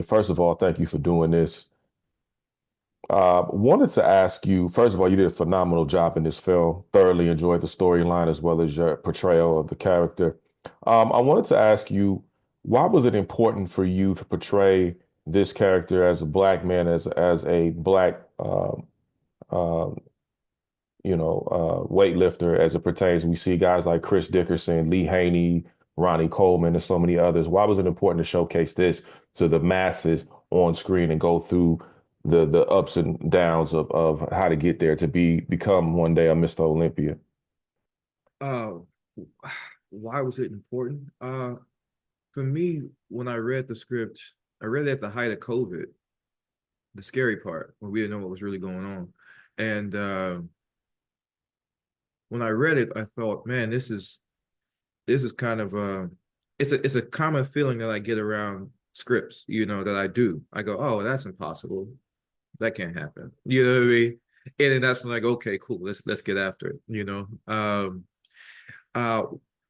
First of all, thank you for doing this. Wanted to ask you, first of all, you did a phenomenal job in this film. Thoroughly enjoyed the storyline as well as your portrayal of the character. I wanted to ask you, why was it important for you to portray this character as a black man, as a black, um, weightlifter as it pertains? We see guys like Chris Dickerson, Lee Haney, Ronnie Coleman, and so many others. Why was it important to showcase this to the masses on screen and go through the ups and downs of how to get there to become one day a Mr. Olympia? Uh, why was it important? For me, when I read the script, I read it at the height of COVID, the scary part, when we didn't know what was really going on. And when I read it, I thought, man, this is kind of it's a common feeling that I get around scripts, that I do. I go, oh, that's impossible. That can't happen. You know what I mean? And then that's when I go, okay, cool, let's get after it. Uh,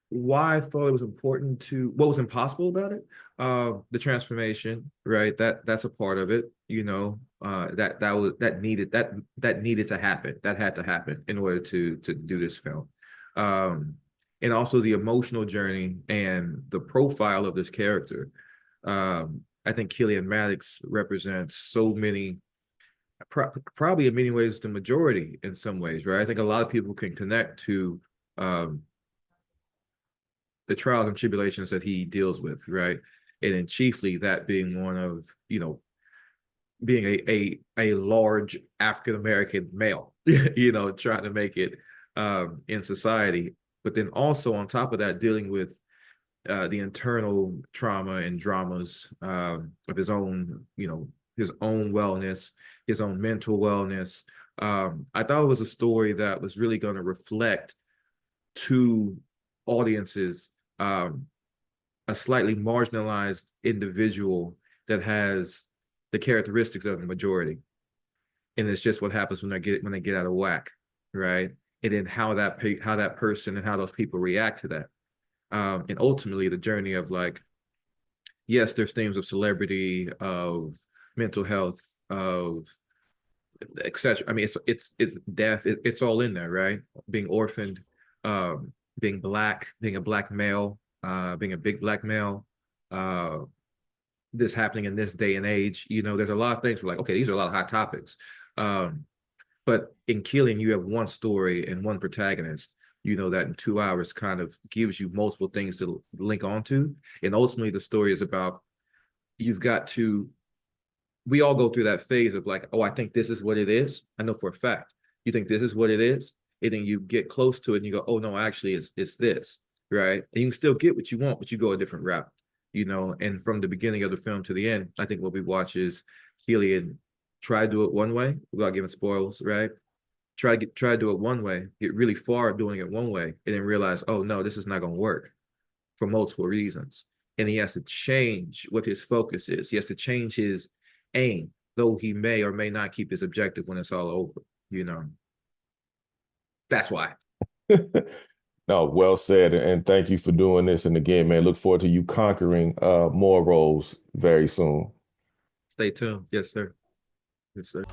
why I thought it was important to what was impossible about it, the transformation, right? That's a part of it, that needed to happen. That had to happen in order to do this film. Um, and also the emotional journey and the profile of this character. I think Killian Maddox represents so many, probably in many ways, the majority in some ways, right? I think a lot of people can connect to um, the trials and tribulations that he deals with, right? And then chiefly that being one of, being a large African American male, trying to make it in society, but then also on top of that, dealing with the internal trauma and dramas of his own, his own wellness, his own mental wellness. I thought it was a story that was really going to reflect to audiences a slightly marginalized individual that has the characteristics of the majority, and it's just what happens when they get out of whack, right? And then how that person and how those people react to that, and ultimately the journey of, like, yes, there's themes of celebrity, of mental health, of etc. I mean, it's death. It's all in there, right? Being orphaned, being black, being a black male, being a big black male, uh, this happening in this day and age. There's a lot of things. We're like, okay, these are a lot of hot topics. Um, but in Killing, you have one story and one protagonist. That in 2 hours kind of gives you multiple things to link onto, and ultimately the story is about, you've got to. We all go through that phase of, like, oh, I think this is what it is. I know for a fact you think this is what it is, and then you get close to it and you go, oh no, actually it's this, right? And you can still get what you want, but you go a different route. And from the beginning of the film to the end, I think what we watch is Helion try to do it one way without giving spoils, right? Try to do it one way, get really far doing it one way, and then realize, oh no, this is not going to work for multiple reasons. And he has to change what his focus is. He has to change his aim, though he may or may not keep his objective when it's all over. That's why. No, well said, and thank you for doing this. And again, man, look forward to you conquering more roles very soon. Stay tuned. Yes, sir. Yes, sir.